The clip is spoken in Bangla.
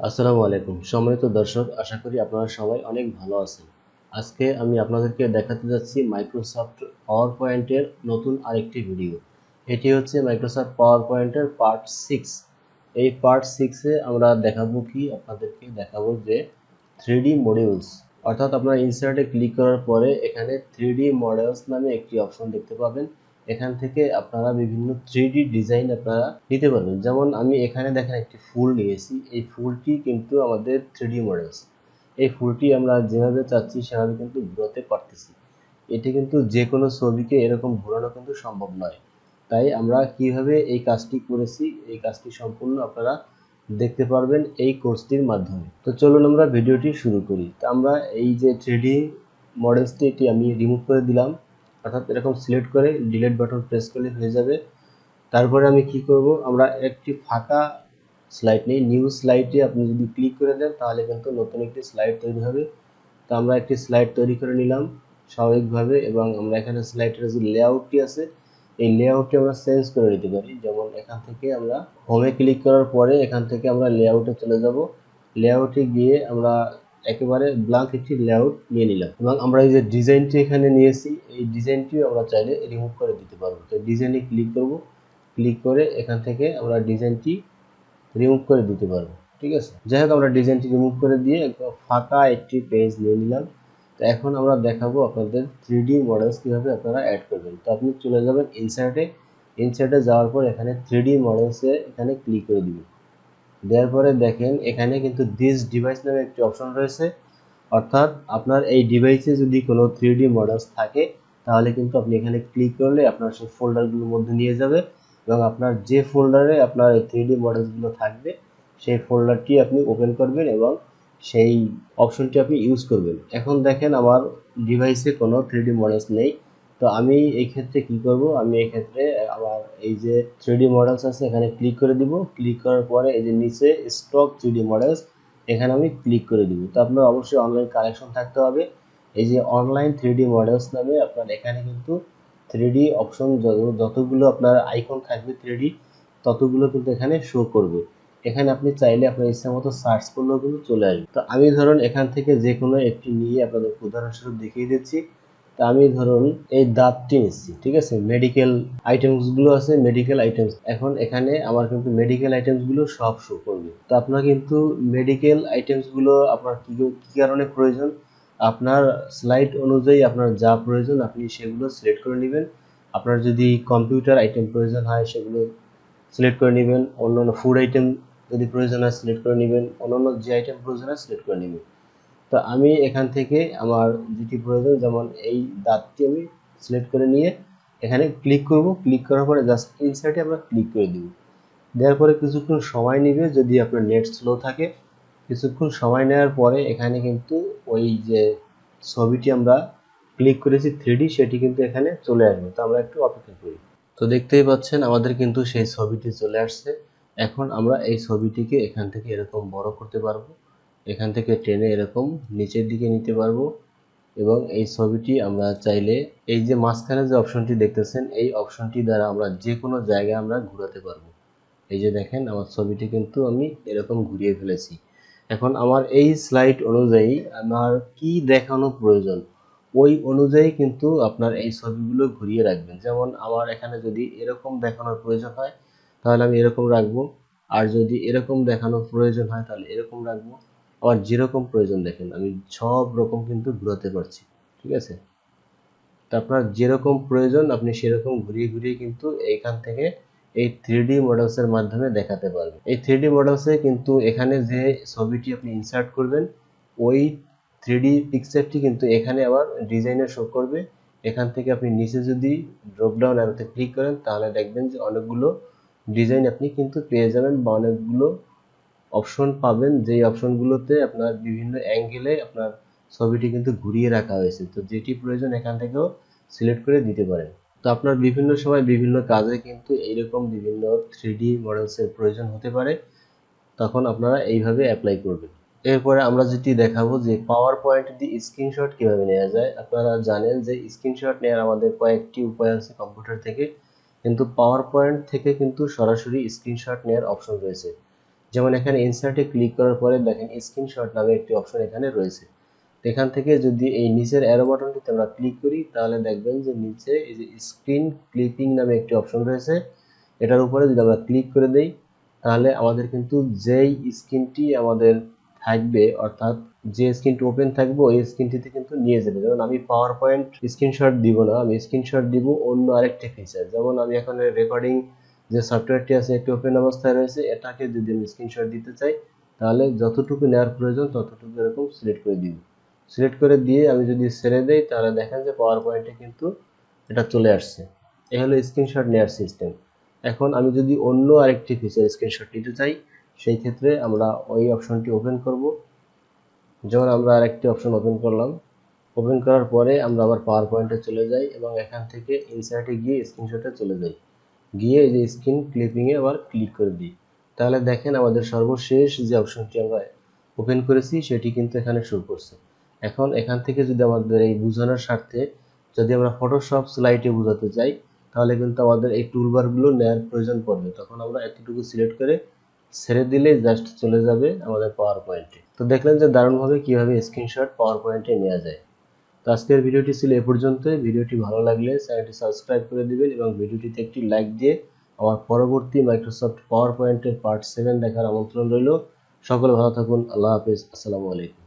আসসালামু আলাইকুম সম্মানিত দর্শক, আশা করি আপনারা সবাই অনেক ভালো আছেন। আজকে আমি আপনাদেরকে দেখাতে যাচ্ছি মাইক্রোসফট পাওয়ার পয়েন্টের নতুন আরেকটি ভিডিও। এটি হচ্ছে মাইক্রোসফট পাওয়ার পয়েন্টের পার্ট 6। এই পার্ট 6-এ আমরা আপনাদেরকে দেখাবো যে 3D মডিউলস, অর্থাৎ আপনারা ইনসার্টে ক্লিক করার পরে এখানে 3D মডেলস নামে একটি অপশন দেখতে পাবেন। এখান থেকে আপনারা বিভিন্ন 3D ডিজাইন আপনারা নিতে পারবেন। যেমন আমি এখানে দেখেন একটি ফুল নিয়েছি, এই ফুলটি কিন্তু আমাদের 3D মডেলস। এই ফুলটি আমরা যেভাবে চাচ্ছি সেভাবে কিন্তু ঘোরাতে পারতেছি। এটি কিন্তু যে কোনো ছবিকে এরকম ঘোরানো কিন্তু সম্ভব নয়। তাই আমরা কিভাবে এই কাজটি করেছি, এই কাজটি সম্পূর্ণ আপনারা দেখতে পারবেন এই কোর্সটির মাধ্যমে। তো চলুন আমরা ভিডিওটি শুরু করি। তো আমরা এই যে 3D মডেলসটি এটি আমি রিমুভ করে দিলাম, অর্থাৎ এরকম সিলেক্ট করে ডিলিট বাটন প্রেস করলে হয়ে যাবে। তারপরে আমি কি করব, আমরা একটি ফাঁকা স্লাইড নেই, নিউ স্লাইডে আপনি যদি ক্লিক করে দেন তাহলে কিন্তু নতুন একটি স্লাইড তৈরি হবে। তো আমরা একটি স্লাইড তৈরি করে নিলাম স্বাভাবিকভাবে, এবং আমরা এখানে স্লাইডের যে লেআউটটি আছে এই লেআউটটি আমরা চেঞ্জ করে নিতে পারি। যেমন এখান থেকে আমরা হোমে ক্লিক করার পরে এখান থেকে আমরা লেআউটে চলে যাব। লেআউটে গিয়ে আমরা একেবারে ব্ল্যাঙ্ক একটি লেআউট নিয়ে নিলাম, এবং আমরা এই যে ডিজাইনটি এখানে নিয়েছি এই ডিজাইনটিও আমরা চাইলে রিমুভ করে দিতে পারবো। তো ডিজাইনে ক্লিক করব, ক্লিক করে এখান থেকে আমরা ডিজাইনটি রিমুভ করে দিতে পারবো। ঠিক আছে, যাই হোক আমরা ডিজাইনটি রিমুভ করে দিয়ে ফাঁকা একটি পেজ নিয়ে নিলাম। তো এখন আমরা দেখাবো আপনাদের 3D মডেলস কিভাবে আপনারা অ্যাড করবেন। তো আপনি চলে যাবেন ইনসার্টে, ইনসার্টে যাওয়ার পর এখানে 3D মডেলসে এখানে ক্লিক করে দিবেন। দেওয়ার পরে দেখেন এখানে কিন্তু দিস ডিভাইস নামে একটি অপশন রয়েছে, অর্থাৎ আপনার এই ডিভাইসে যদি কোনো 3D মডেলস থাকে তাহলে কিন্তু আপনি এখানে ক্লিক করলে আপনার সেই ফোল্ডারগুলোর মধ্যে নিয়ে যাবে, এবং আপনার যে ফোল্ডারে আপনার এই 3D মডেলসগুলো থাকবে সেই ফোল্ডারটি আপনি ওপেন করবেন এবং সেই অপশনটি আপনি ইউজ করবেন। এখন দেখেন আমার ডিভাইসে কোনো 3D মডেলস নেই। তো আমি এই ক্ষেত্রে কি করব, আমি এই ক্ষেত্রে আমার এই যে 3D মডেলস আছে এখানে ক্লিক করে দিব। ক্লিক করার পরে এই যে নিচে স্টক 3D মডেলস এখানে আমি ক্লিক করে দিব। তো আপনার অবশ্যই অনলাইন কানেকশন থাকতে হবে। এই যে অনলাইন 3D মডেলস নামে আপনার এখানে কিন্তু 3D অপশন যতগুলো আপনার আইকন থাকবে 3D ততগুলো কিন্তু এখানে শো করবে। এখানে আপনি চাইলে আপনার ইচ্ছা মতো সার্চ করলেও কিন্তু চলে আসবে। তো আমি ধরুন এখান থেকে যে কোনো একটি নিয়ে আপনাদের উদাহরণস্বরূপ দেখিয়ে দিচ্ছি। তা আমি ধরুন এই দাঁতটি নিচ্ছি, ঠিক আছে, মেডিকেল আইটেমস গুলো আছে, মেডিকেল আইটেমস। এখন এখানে আমার কিন্তু মেডিকেল আইটেমস গুলো সব শো করবে। তো আপনার কিন্তু মেডিকেল আইটেমস গুলো আপনার কি কারণে প্রয়োজন, আপনার স্লাইড অনুযায়ী আপনার যা প্রয়োজন আপনি সেগুলো সিলেক্ট করে নেবেন। আপনার যদি কম্পিউটার আইটেম প্রয়োজন হয় সেগুলো সিলেক্ট করে নেবেন, অন্যান্য ফুড আইটেম যদি প্রয়োজন হয় সিলেক্ট করে নেবেন, অন্যান্য যে আইটেম প্রয়োজন হয় সিলেক্ট করে নেবেন। তো আমি এখান থেকে আমার যেটি প্রয়োজন, যেমন এই দাঁতটি আমি সিলেক্ট করে নিয়ে এখানে ক্লিক করব। ক্লিক করার পরে জাস্ট ইনসার্টে আমরা ক্লিক করে দিব। দেওয়ার পরে কিছুক্ষণ সময় নেবে, যদি আপনার নেট স্লো থাকে। কিছুক্ষণ সময় নেওয়ার পরে এখানে কিন্তু ওই যে ছবিটি আমরা ক্লিক করেছি 3D সেটি কিন্তু এখানে চলে আসবে। তো আমরা একটু অপেক্ষা করি। তো দেখতেই পাচ্ছেন আমাদের কিন্তু সেই ছবিটি চলে আসছে। এখন আমরা এই ছবিটিকে এখান থেকে এরকম বড় করতে পারবো, এখান থেকে টেনে এরকম নিচের দিকে নিতে পারবো, এবং এই ছবিটি আমরা চাইলে এই যে মাঝখানে যে অপশনটি দেখতেছেন এই অপশনটি দ্বারা আমরা যে কোনো জায়গায় আমরা ঘোরাতে পারবো। এই যে দেখেন আমার ছবিটি কিন্তু আমি এরকম ঘুরিয়ে ফেলেছি। এখন আমার এই স্লাইড অনুযায়ী আমার কি দেখানো প্রয়োজন ওই অনুযায়ী কিন্তু আপনার এই ছবিগুলো ঘুরিয়ে রাখবেন। যেমন আমার এখানে যদি এরকম দেখানোর প্রয়োজন হয় তাহলে আমি এরকম রাখবো, আর যদি এরকম দেখানোর প্রয়োজন হয় তাহলে এরকম রাখবো। আবার যেরকম প্রয়োজন দেখেন আমি সব রকম কিন্তু ঘুরাতে পারছি। ঠিক আছে, তো আপনার যেরকম প্রয়োজন আপনি সেরকম ঘুরিয়ে ঘুরিয়ে কিন্তু এইখান থেকে এই 3D মডেলসের মাধ্যমে দেখাতে পারবেন। এই 3D মডেলসে কিন্তু এখানে যে ছবিটি আপনি ইনসার্ট করবেন ওই 3D পিকচারটি কিন্তু এখানে আবার ডিজাইনে শো করবে। এখান থেকে আপনি নিচে যদি ড্রপ ডাউন অ্যারোতে ক্লিক করেন তাহলে দেখবেন যে অনেকগুলো ডিজাইন আপনি কিন্তু পেয়ে যাবেন, বা অনেকগুলো অপশন পাবেন, যেই অপশনগুলোতে আপনার বিভিন্ন অ্যাঙ্গেলে আপনার ছবিটি কিন্তু ঘুরিয়ে রাখা হয়েছে। তো যেটি প্রয়োজন এখান থেকেও সিলেক্ট করে দিতে পারেন। তো আপনার বিভিন্ন সময় বিভিন্ন কাজে কিন্তু এইরকম বিভিন্ন 3D মডেলসের প্রয়োজন হতে পারে, তখন আপনারা এইভাবে অ্যাপ্লাই করবেন। এরপরে আমরা যেটি দেখাবো যে পাওয়ার পয়েন্ট দিয়ে স্ক্রিনশট কিভাবে নেওয়া যায়। আপনারা জানেন যে স্ক্রিনশট নেওয়ার আমাদের কয়েকটি উপায় আছে কম্পিউটার থেকে, কিন্তু পাওয়ার পয়েন্ট থেকে কিন্তু সরাসরি স্ক্রিনশট নেওয়ার অপশন রয়েছে। যেমন এখানে ইনসার্টে ক্লিক করার পরে দেখেন স্ক্রিনশট নামে একটি অপশন এখানে রয়েছে। এখান থেকে যদি এই নিচের অ্যারো বাটনটিতে আমরা ক্লিক করি তাহলে দেখবেন যে নিচে এই যে স্ক্রিন ক্লিপিং নামে একটি অপশন রয়েছে, এটার উপরে যদি আমরা ক্লিক করে দেই তাহলে আমাদের কিন্তু যেই স্ক্রিনটি আমাদের থাকবে, অর্থাৎ যে স্ক্রিনটি ওপেন থাকবে ওই স্ক্রিনটিতে কিন্তু নিয়ে যাবে। যেমন আমি পাওয়ার পয়েন্ট স্ক্রিনশট দিব না, আমি স্ক্রিনশট দিব অন্য আরেকটি ফিচার। যেমন আমি এখানে রেকর্ডিং যে সফটওয়্যারটি আছে এটি ওপেন অবস্থায় রয়েছে, এটাকে যদি আমি স্ক্রিনশট দিতে চাই তাহলে যতটুকু নেওয়ার প্রয়োজন ততটুকু এরকম সিলেক্ট করে দিব। সিলেক্ট করে দিয়ে আমি যদি ছেড়ে দেই তাহলে দেখেন যে পাওয়ার পয়েন্টে কিন্তু এটা চলে আসছে। এই হলো স্ক্রিনশট নেওয়ার সিস্টেম। এখন আমি যদি অন্য আরেকটি ফিচার স্ক্রিনশট নিতে চাই সেই ক্ষেত্রে আমরা ওই অপশনটি ওপেন করব। যেমন আমরা আরেকটি অপশন ওপেন করলাম, ওপেন করার পরে আমরা আবার পাওয়ার পয়েন্টে চলে যাই এবং এখান থেকে ইনসার্টে গিয়ে স্ক্রিনশটে চলে যাই, গিয়ে এই যে স্ক্রিন ক্লিপিংয়ে আবার ক্লিক করে দিই। তাহলে দেখেন আমাদের সর্বশেষ যে অপশনটি আমরা ওপেন করেছি সেটি কিন্তু এখানে শো করছে। এখন এখান থেকে যদি আমাদের এই বোঝানোর স্বার্থে যদি আমরা ফটোশপ স্লাইডে বোঝাতে চাই তাহলে কিন্তু আমাদের এই টুলবারগুলো নেওয়ার প্রয়োজন পড়বে। তখন আমরা এতটুকু সিলেক্ট করে ছেড়ে দিলেই জাস্ট চলে যাবে আমাদের পাওয়ার পয়েন্টে। তো দেখলেন যে দারুণভাবে কিভাবে স্ক্রিনশট পাওয়ার পয়েন্টে নেওয়া যায়। তো আজকের ভিডিওটি ছিল এ পর্যন্তই। ভিডিওটি ভালো লাগলে চ্যানেলটি সাবস্ক্রাইব করে দিবেন এবং ভিডিওটিতে একটি লাইক দিয়ে আমার পরবর্তী মাইক্রোসফট পাওয়ার পয়েন্টের পার্ট 7 দেখার আমন্ত্রণ রইল। সকলে ভালো থাকুন। আল্লাহ হাফেজ। আসসালামু আলাইকুম।